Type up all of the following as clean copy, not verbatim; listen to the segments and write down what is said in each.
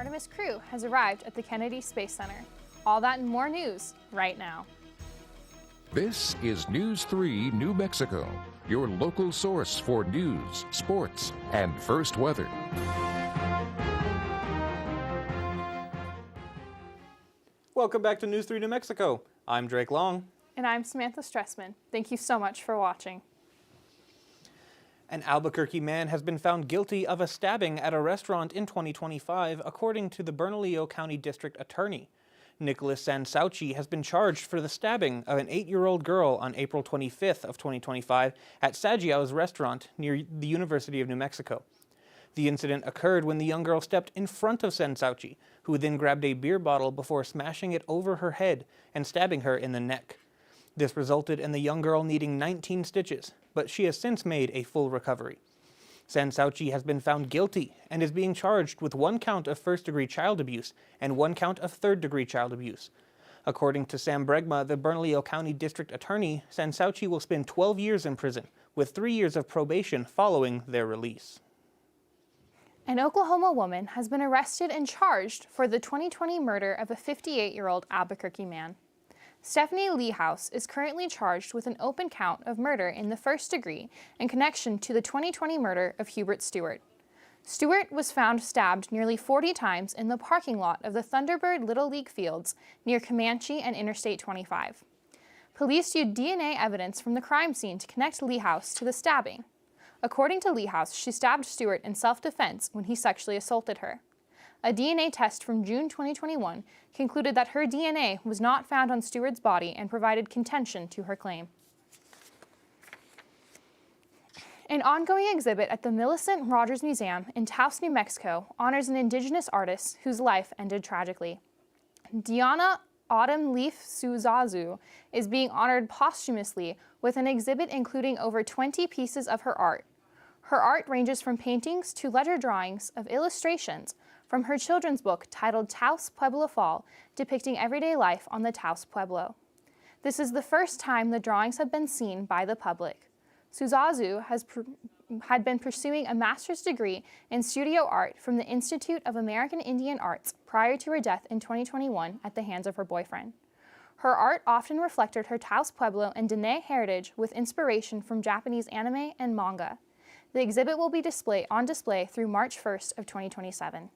Artemis crew has arrived at the Kennedy Space Center. All that and more news right now. This is News 3 New Mexico, your local source for news, sports, and first weather. Welcome back to News 3 New Mexico. I'm Drake Long. And I'm Samantha Stressman. Thank you so much for watching. An Albuquerque man has been found guilty of a stabbing at a restaurant in 2025, according to the Bernalillo County District Attorney. Nicholas Sansauci has been charged for the stabbing of an 8-year-old girl on April 25th of 2025 at Saggiao's restaurant near the University of New Mexico. The incident occurred when the young girl stepped in front of Sansauci, who then grabbed a beer bottle before smashing it over her head and stabbing her in the neck. This resulted in the young girl needing 19 stitches, but she has since made a full recovery. Sansauci has been found guilty and is being charged with 1 count of first-degree child abuse and 1 count of third-degree child abuse. According to Sam Bregma, the Bernalillo County District Attorney, Sansauci will spend 12 years in prison, with 3 years of probation following their release. An Oklahoma woman has been arrested and charged for the 2020 murder of a 58-year-old Albuquerque man. Stephanie Leehouse is currently charged with an open count of murder in the first degree in connection to the 2020 murder of Hubert Stewart. Stewart was found stabbed nearly 40 times in the parking lot of the Thunderbird Little League fields near Comanche and Interstate 25. Police used DNA evidence from the crime scene to connect Leehouse to the stabbing. According to Leehouse, she stabbed Stewart in self-defense when he sexually assaulted her. A DNA test from June 2021 concluded that her DNA was not found on Stewart's body and provided contention to her claim. An ongoing exhibit at the Millicent Rogers Museum in Taos, New Mexico honors an indigenous artist whose life ended tragically. Diana Autumn Leaf Suzazu is being honored posthumously with an exhibit including over 20 pieces of her art. Her art ranges from paintings to letter drawings of illustrations from her children's book titled Taos Pueblo Fall, depicting everyday life on the Taos Pueblo. This is the first time the drawings have been seen by the public. Suzazu had been pursuing a master's degree in studio art from the Institute of American Indian Arts prior to her death in 2021 at the hands of her boyfriend. Her art often reflected her Taos Pueblo and Dene heritage with inspiration from Japanese anime and manga. The exhibit will be on display through March 1st of 2027.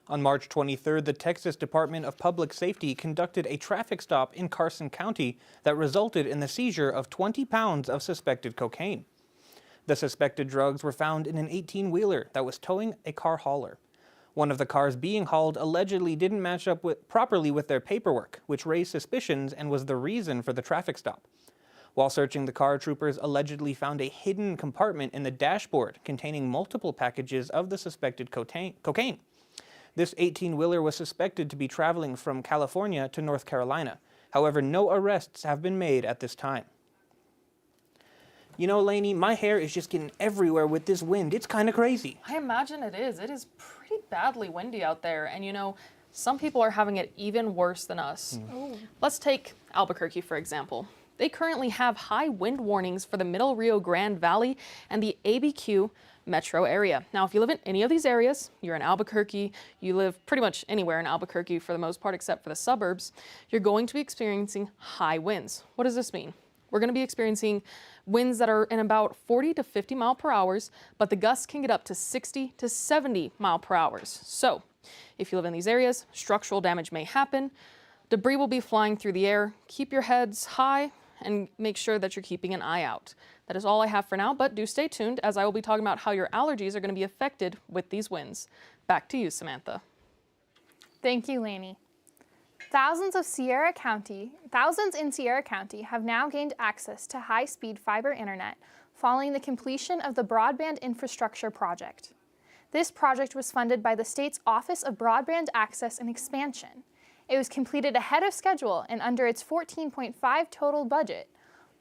On March 23rd, the Texas Department of Public Safety conducted a traffic stop in Carson County that resulted in the seizure of 20 pounds of suspected cocaine. The suspected drugs were found in an 18-wheeler that was towing a car hauler. One of the cars being hauled allegedly didn't match up properly with their paperwork, which raised suspicions and was the reason for the traffic stop. While searching the car, troopers allegedly found a hidden compartment in the dashboard containing multiple packages of the suspected cocaine. This 18-wheeler was suspected to be traveling from California to North Carolina. However, no arrests have been made at this time. You know, Lainey, my hair is just getting everywhere with this wind. It's kind of crazy. I imagine it is. It is pretty badly windy out there. And you know, some people are having it even worse than us. Let's take Albuquerque, for example. They currently have high wind warnings for the Middle Rio Grande Valley and the ABQ metro area. Now, if you live in any of these areas, you're in Albuquerque, you live pretty much anywhere in Albuquerque for the most part except for the suburbs, you're going to be experiencing high winds. What does this mean? We're going to be experiencing winds that are in about 40 to 50 mile per hour, but the gusts can get up to 60 to 70 mile per hour. So if you live in these areas, structural damage may happen. Debris will be flying through the air. Keep your heads high and make sure that you're keeping an eye out. That is all I have for now, but do stay tuned as I will be talking about how your allergies are going to be affected with these winds. Back to you, Samantha. Thank you, Lainey. Thousands in Sierra County have now gained access to high-speed fiber internet following the completion of the Broadband Infrastructure Project. This project was funded by the state's Office of Broadband Access and Expansion. It was completed ahead of schedule and under its $14.5 total budget.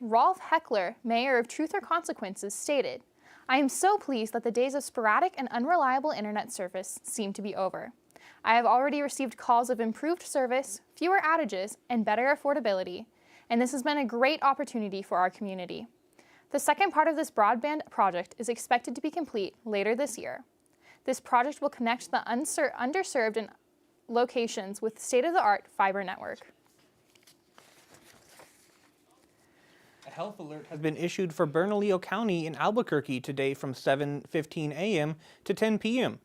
Rolf Heckler, mayor of Truth or Consequences, stated, "I am so pleased that the days of sporadic and unreliable internet service seem to be over. I have already received calls of improved service, fewer outages, and better affordability, and this has been a great opportunity for our community." The second part of this broadband project is expected to be complete later this year. This project will connect the underserved and locations with state-of-the-art fiber network. A health alert has been issued for Bernalillo County in Albuquerque today from 7:15 a.m. to 10 p.m.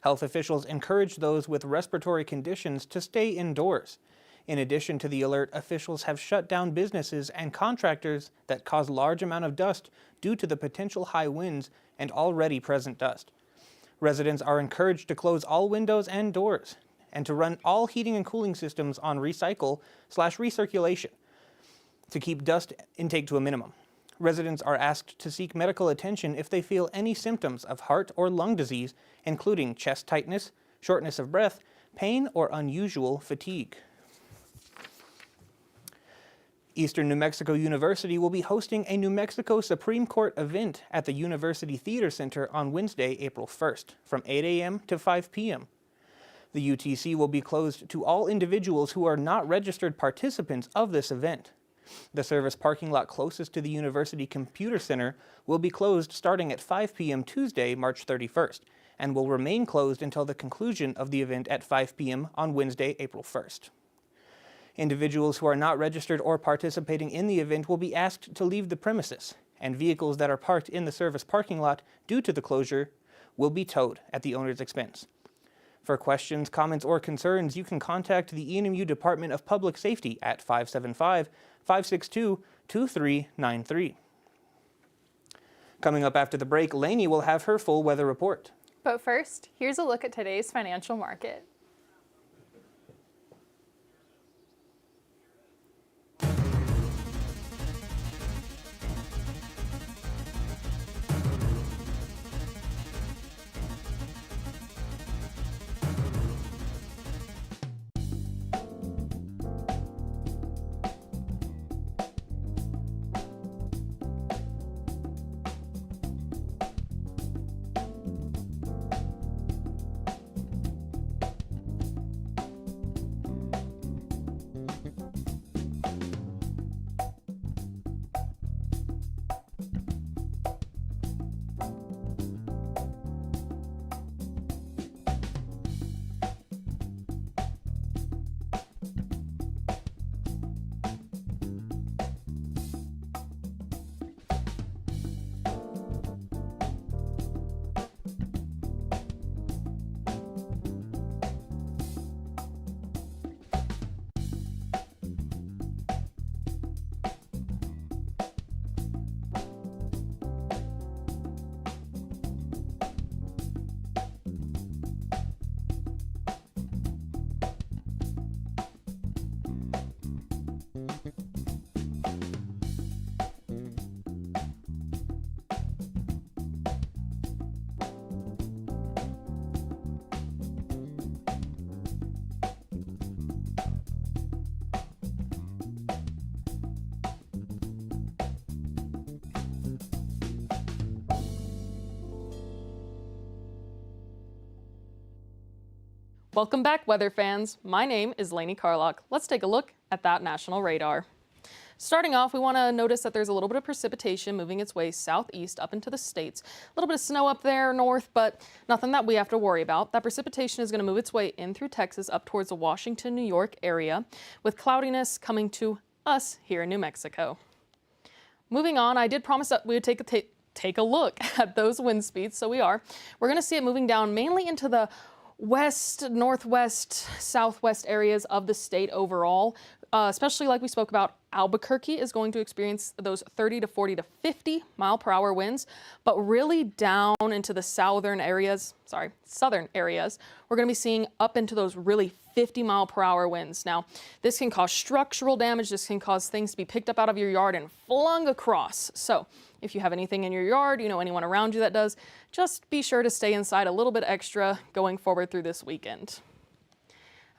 Health officials encourage those with respiratory conditions to stay indoors. In addition to the alert, officials have shut down businesses and contractors that cause large amount of dust due to the potential high winds and already present dust. Residents are encouraged to close all windows and doors and to run all heating and cooling systems on recycle/recirculation to keep dust intake to a minimum. Residents are asked to seek medical attention if they feel any symptoms of heart or lung disease, including chest tightness, shortness of breath, pain, or unusual fatigue. Eastern New Mexico University will be hosting a New Mexico Supreme Court event at the University Theater Center on Wednesday, April 1st, from 8 a.m. to 5 p.m. The UTC will be closed to all individuals who are not registered participants of this event. The service parking lot closest to the University Computer Center will be closed starting at 5 p.m. Tuesday, March 31st, and will remain closed until the conclusion of the event at 5 p.m. on Wednesday, April 1st. Individuals who are not registered or participating in the event will be asked to leave the premises, and vehicles that are parked in the service parking lot due to the closure will be towed at the owner's expense. For questions, comments, or concerns, you can contact the ENMU Department of Public Safety at 575-562-2393. Coming up after the break, Lainey will have her full weather report. But first, here's a look at today's financial market. Welcome back, weather fans. My name is Lainey Carlock. Let's take a look at that national radar. Starting off, we want to notice that there's a little bit of precipitation moving its way southeast up into the states. A little bit of snow up there north, but nothing that we have to worry about. That precipitation is going to move its way in through Texas up towards the Washington, New York area, with cloudiness coming to us here in New Mexico. Moving on, I did promise that we would take a look at those wind speeds, so we are. We're going to see it moving down mainly into the west, northwest, southwest areas of the state overall, especially like we spoke about. Albuquerque is going to experience those 30 to 40 to 50 mile per hour winds, but really down into the southern areas, we're going to be seeing up into those really 50 mile per hour winds. Now, this can cause structural damage. This can cause things to be picked up out of your yard and flung across. So if you have anything in your yard, you know anyone around you that does, just be sure to stay inside a little bit extra going forward through this weekend.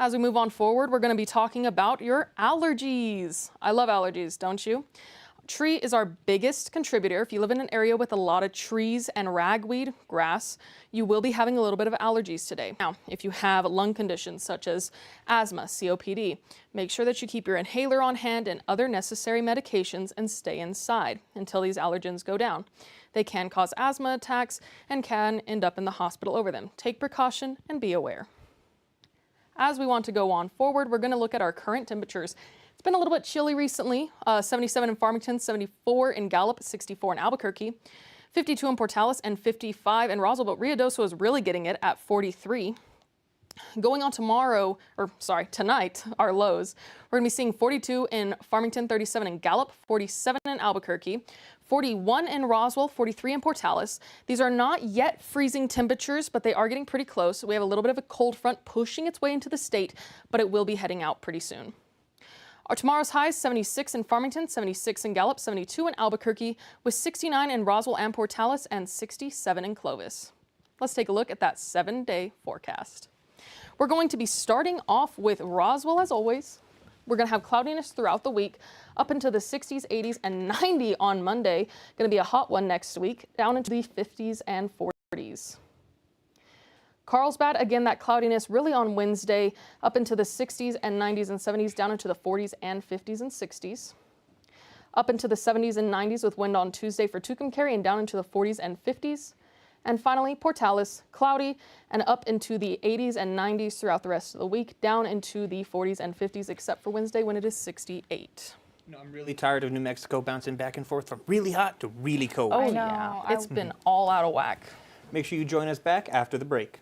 As we move on forward, we're going to be talking about your allergies. I love allergies, don't you? Tree is our biggest contributor. If you live in an area with a lot of trees and ragweed, grass, you will be having a little bit of allergies today. Now, if you have lung conditions such as asthma, COPD, make sure that you keep your inhaler on hand and other necessary medications and stay inside until these allergens go down. They can cause asthma attacks and can end up in the hospital over them. Take precaution and be aware. As we want to go on forward, we're going to look at our current temperatures. It's been a little bit chilly recently, 77 in Farmington, 74 in Gallup, 64 in Albuquerque, 52 in Portales, and 55 in Roswell, but Ruidoso is really getting it at 43. Going on tonight, our lows, we're going to be seeing 42 in Farmington, 37 in Gallup, 47 in Albuquerque, 41 in Roswell, 43 in Portales. These are not yet freezing temperatures, but they are getting pretty close. We have a little bit of a cold front pushing its way into the state, but it will be heading out pretty soon. Our tomorrow's highs, 76 in Farmington, 76 in Gallup, 72 in Albuquerque, with 69 in Roswell and Portales, and 67 in Clovis. Let's take a look at that 7-day forecast. We're going to be starting off with Roswell as always. We're going to have cloudiness throughout the week, up into the 60s, 80s, and 90 on Monday. Going to be a hot one next week, down into the 50s and 40s. Carlsbad, again, that cloudiness really on Wednesday, up into the 60s and 90s and 70s, down into the 40s and 50s and 60s. Up into the 70s and 90s with wind on Tuesday for Tucumcari and down into the 40s and 50s. And finally, Portales, cloudy and up into the 80s and 90s throughout the rest of the week, down into the 40s and 50s, except for Wednesday when it is 68. You know, I'm really tired of New Mexico bouncing back and forth from really hot to really cold. Oh, I know. yeah. It's been all out of whack. Make sure you join us back after the break.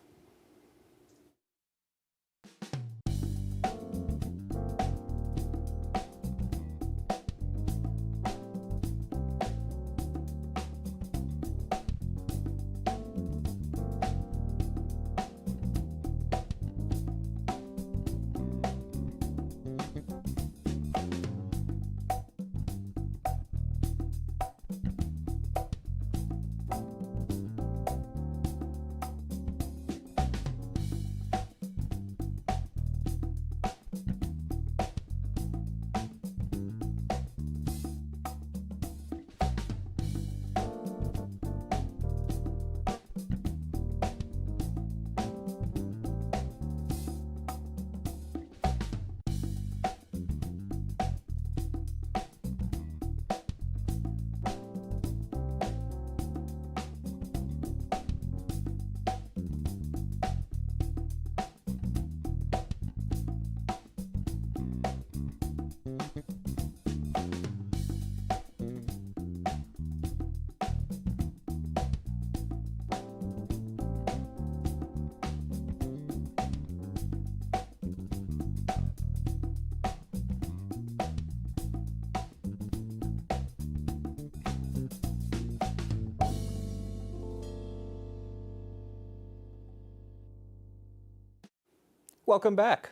Welcome back.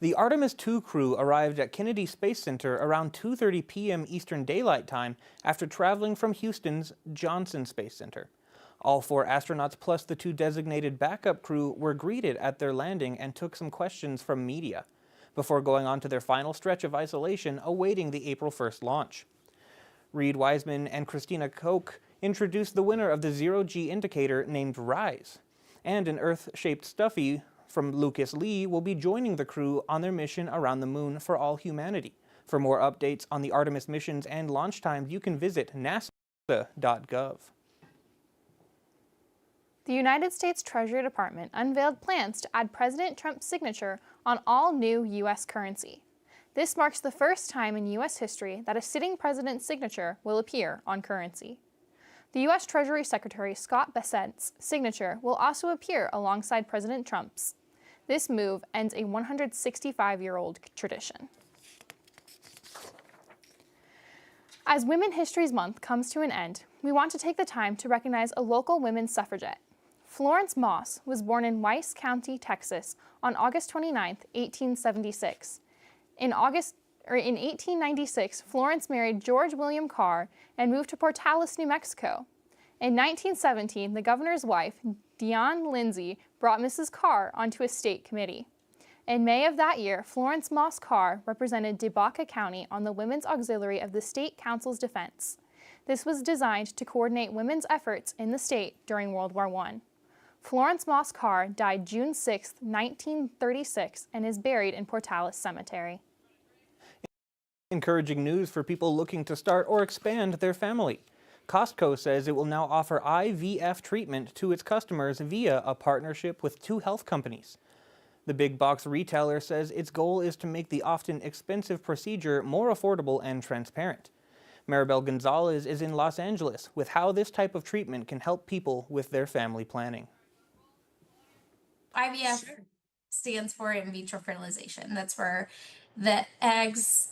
The Artemis II crew arrived at Kennedy Space Center around 2:30 p.m. Eastern Daylight Time after traveling from Houston's Johnson Space Center. All 4 astronauts plus the 2 designated backup crew were greeted at their landing and took some questions from media, before going on to their final stretch of isolation awaiting the April 1st launch. Reed Wiseman and Christina Koch introduced the winner of the zero-G indicator named Rise, and an Earth-shaped Stuffy from Lucas Lee will be joining the crew on their mission around the moon for all humanity. For more updates on the Artemis missions and launch times, you can visit nasa.gov. The United States Treasury Department unveiled plans to add President Trump's signature on all new U.S. currency. This marks the first time in U.S. history that a sitting president's signature will appear on currency. The U.S. Treasury Secretary Scott Bessett's signature will also appear alongside President Trump's. This move ends a 165-year-old tradition. As Women's History Month comes to an end, we want to take the time to recognize a local women's suffragette. Florence Moss was born in Weiss County, Texas on August 29, 1876. In 1896, Florence married George William Carr and moved to Portales, New Mexico. In 1917, the governor's wife, Dion Lindsay, brought Mrs. Carr onto a state committee. In May of that year, Florence Moss Carr represented DeBaca County on the Women's Auxiliary of the State Council's Defense. This was designed to coordinate women's efforts in the state during World War I. Florence Moss Carr died June 6, 1936, and is buried in Portales Cemetery. Encouraging news for people looking to start or expand their family. Costco says it will now offer IVF treatment to its customers via a partnership with 2 health companies. The big box retailer says its goal is to make the often expensive procedure more affordable and transparent. Maribel Gonzalez is in Los Angeles with how this type of treatment can help people with their family planning. IVF stands for in vitro fertilization. That's where the eggs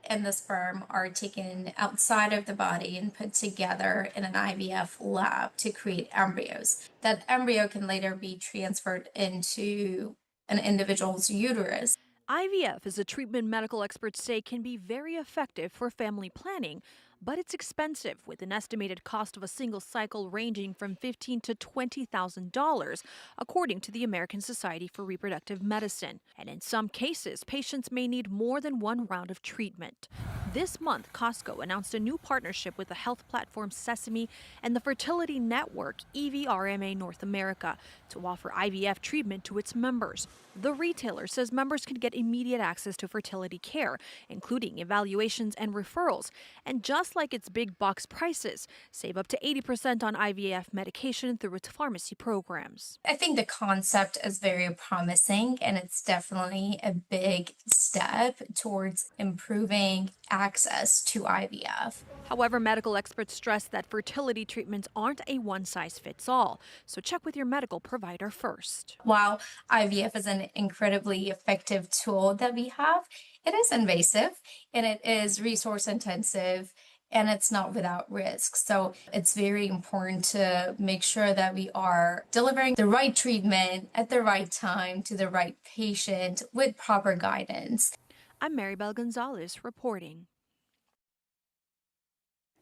and the sperm are taken outside of the body and put together in an IVF lab to create embryos. That embryo can later be transferred into an individual's uterus. IVF is a treatment medical experts say can be very effective for family planning, but it's expensive, with an estimated cost of a single cycle ranging from $15,000 to $20,000, according to the American Society for Reproductive Medicine. And in some cases, patients may need more than one round of treatment. This month, Costco announced a new partnership with the health platform Sesame and the fertility network EVRMA North America to offer IVF treatment to its members. The retailer says members can get immediate access to fertility care, including evaluations and referrals, and just like its big box prices, save up to 80% on IVF medication through its pharmacy programs. I think the concept is very promising, and it's definitely a big step towards improving access to IVF. However, medical experts stress that fertility treatments aren't a one-size-fits-all, so check with your medical provider first. While IVF is an incredibly effective tool that we have, it is invasive and it is resource intensive, and it's not without risk. So it's very important to make sure that we are delivering the right treatment at the right time to the right patient with proper guidance. I'm Maribel Gonzalez reporting.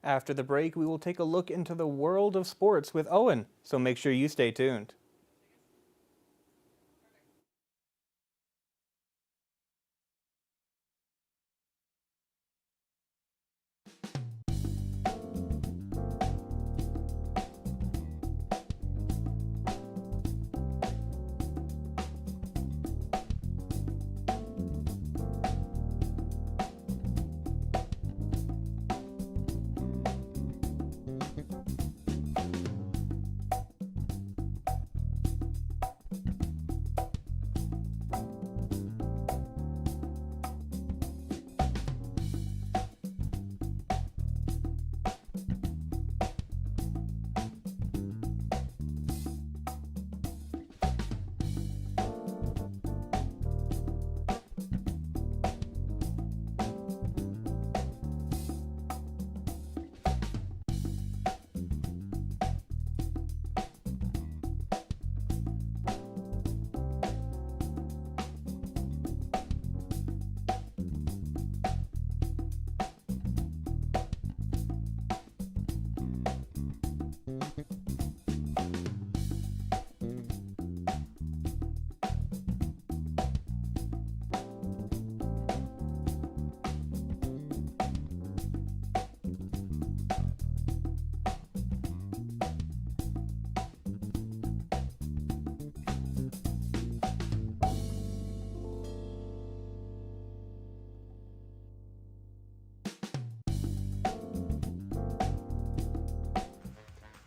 After the break, we will take a look into the world of sports with Owen, so make sure you stay tuned.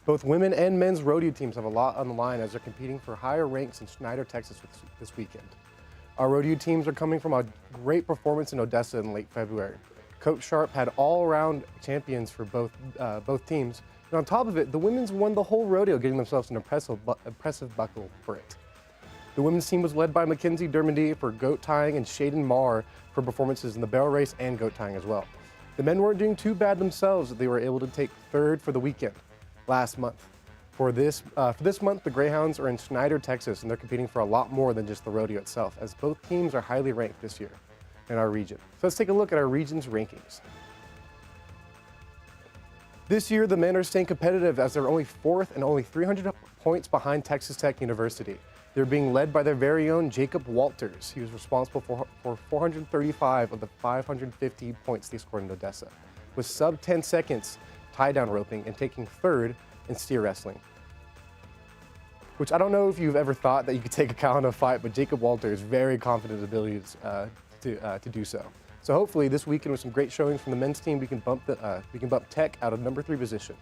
Both women and men's rodeo teams have a lot on the line as they're competing for higher ranks in Schneider, Texas this weekend. Our rodeo teams are coming from a great performance in Odessa in late February. Coach Sharp had all-around champions for both teams. And on top of it, the women's won the whole rodeo, getting themselves an impressive buckle for it. The women's team was led by Mackenzie Dermody for goat tying and Shaden Marr for performances in the barrel race and goat tying as well. The men weren't doing too bad themselves. They were able to take third for the weekend last month. For this month, the Greyhounds are in Schneider, Texas, and they're competing for a lot more than just the rodeo itself, as both teams are highly ranked this year in our region. So let's take a look at our region's rankings. This year, the men are staying competitive as they're only fourth and only 300 points behind Texas Tech University. They're being led by their very own Jacob Walters. He was responsible for 435 of the 550 points they scored in Odessa, with sub 10 seconds tie-down roping and taking third in steer wrestling. Which I don't know if you've ever thought that you could take a cow in a fight, but Jacob Walters very confident in his abilities to do so. So hopefully this weekend with some great showings from the men's team, we can bump Tech out of number 3 position.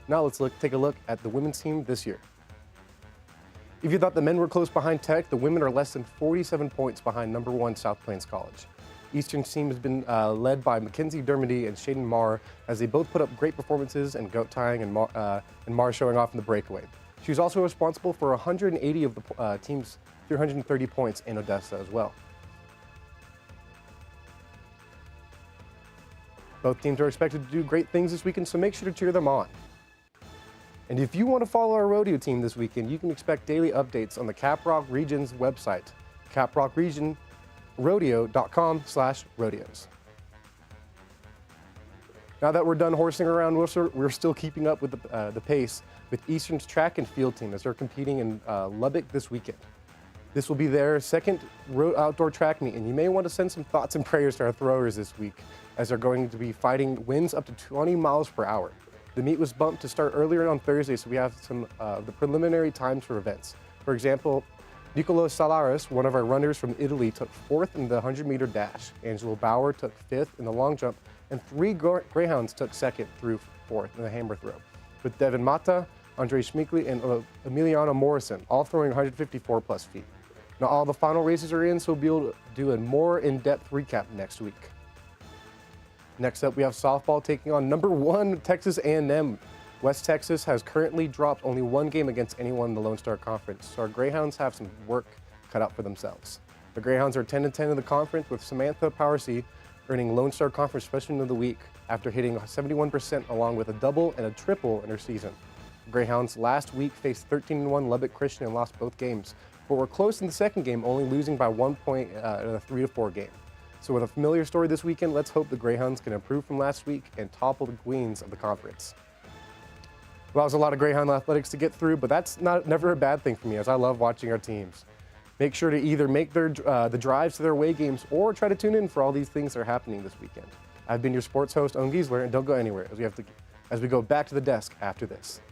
Now let's take a look at the women's team this year. If you thought the men were close behind Tech, the women are less than 47 points behind number 1 South Plains College. Eastern's team has been led by Mackenzie Dermody and Shaden Marr as they both put up great performances in goat tying and Marr showing off in the breakaway. She was also responsible for 180 of the team's 330 points in Odessa as well. Both teams are expected to do great things this weekend, so make sure to cheer them on. And if you want to follow our rodeo team this weekend, you can expect daily updates on the Caprock Region's website, caprockregionrodeo.com/rodeos. Now that we're done horsing around, we're still keeping up with the pace with Eastern's track and field team as they're competing in Lubbock this weekend. This will be their second outdoor track meet, and you may want to send some thoughts and prayers to our throwers this week as they're going to be fighting winds up to 20 miles per hour. The meet was bumped to start earlier on Thursday, so we have some of the preliminary times for events. For example, Nicolo Salaris, one of our runners from Italy, took 4th in the 100-meter dash. Angelo Bauer took 5th in the long jump, and 3 Greyhounds took 2nd through 4th in the hammer throw, with Devin Mata, Andre Schmickley, and Emiliano Morrison, all throwing 154-plus feet. Now all the final races are in, so we'll be able to do a more in-depth recap next week. Next up, we have softball taking on number 1 Texas A&M. West Texas has currently dropped only 1 game against anyone in the Lone Star Conference, so our Greyhounds have some work cut out for themselves. The Greyhounds are 10-10 in the conference, with Samantha Powersey earning Lone Star Conference Freshman of the Week after hitting 71% along with a double and a triple in her season. The Greyhounds last week faced 13-1 Lubbock Christian and lost both games, but were close in the second game, only losing by 1 point in a 3-4 game. So with a familiar story this weekend, let's hope the Greyhounds can improve from last week and topple the queens of the conference. Well, that was a lot of Greyhound athletics to get through, but that's never a bad thing for me, as I love watching our teams. Make sure to either make the drives to their away games or try to tune in for all these things that are happening this weekend. I've been your sports host, Owen Giesler, and don't go anywhere as we go back to the desk after this.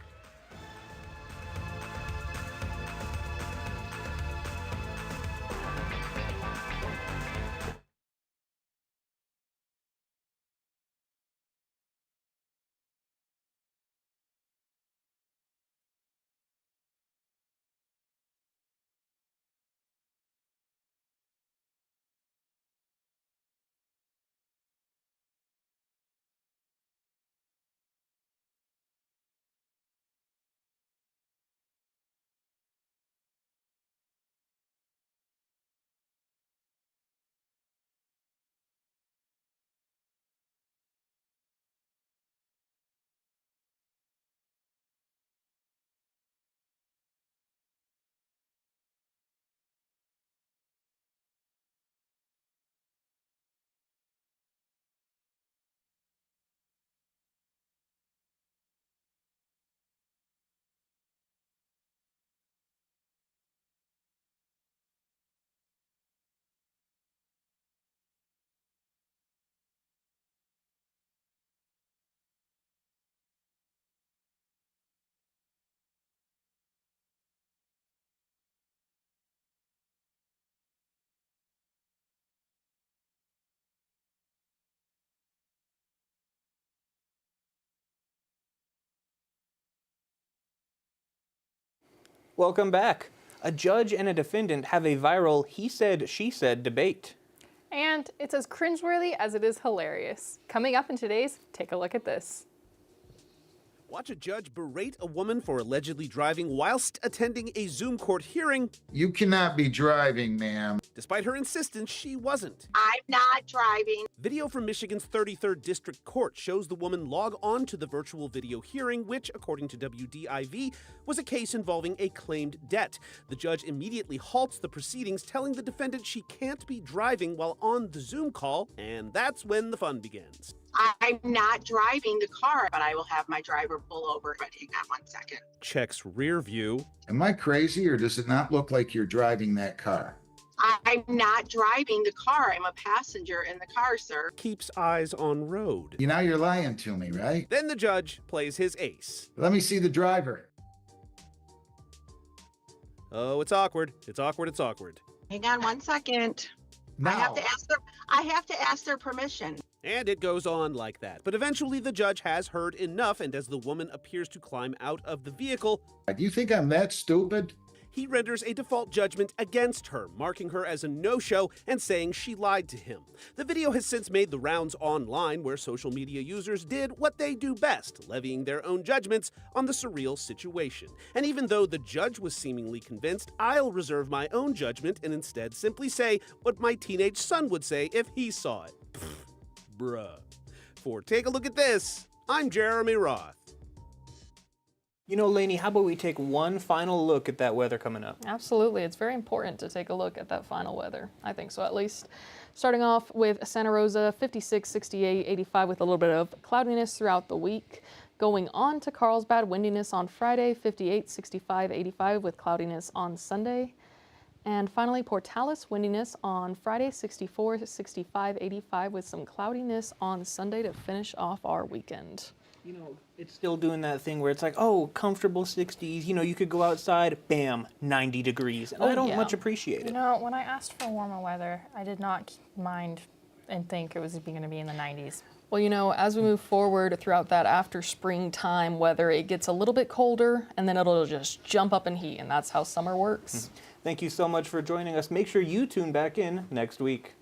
Welcome back. A judge and a defendant have a viral he said, she said debate. And it's as cringeworthy as it is hilarious. Coming up in today's Take a Look at This. Watch a judge berate a woman for allegedly driving whilst attending a Zoom court hearing. You cannot be driving, ma'am. Despite her insistence, she wasn't. I'm not driving. Video from Michigan's 33rd District Court shows the woman log on to the virtual video hearing, which, according to WDIV, was a case involving a claimed debt. The judge immediately halts the proceedings, telling the defendant she can't be driving while on the Zoom call, and that's when the fun begins. I'm not driving the car, but I will have my driver pull over. But hang on 1 second. Checks rear view. Am I crazy, or does it not look like you're driving that car? I'm not driving the car. I'm a passenger in the car, sir. Keeps eyes on road. You know you're lying to me, right? Then the judge plays his ace. Let me see the driver. Oh, it's awkward. It's awkward. It's awkward. Hang on 1 second. No. I have to ask their permission. And it goes on like that. But eventually the judge has heard enough, and as the woman appears to climb out of the vehicle, Do you think I'm that stupid? he renders a default judgment against her, marking her as a no-show and saying she lied to him. The video has since made the rounds online, where social media users did what they do best, levying their own judgments on the surreal situation. And even though the judge was seemingly convinced, I'll reserve my own judgment and instead simply say what my teenage son would say if he saw it. Pfft, bruh. For Take a Look at This, I'm Jeremy Roth. You know, Lainey, how about we take one final look at that weather coming up? Absolutely. It's very important to take a look at that final weather. I think so, at least. Starting off with Santa Rosa, 56, 68, 85 with a little bit of cloudiness throughout the week. Going on to Carlsbad, windiness on Friday, 58, 65, 85 with cloudiness on Sunday. And finally, Portales, windiness on Friday, 64, 65, 85 with some cloudiness on Sunday to finish off our weekend. You know, it's still doing that thing where it's like, oh, comfortable 60s. You know, you could go outside, bam, 90 degrees. And I don't much appreciate it. You know, when I asked for warmer weather, I did not mind and think it was going to be in the 90s. Well, you know, as we move forward throughout that after springtime weather, it gets a little bit colder and then it'll just jump up in heat, and that's how summer works. Thank you so much for joining us. Make sure you tune back in next week.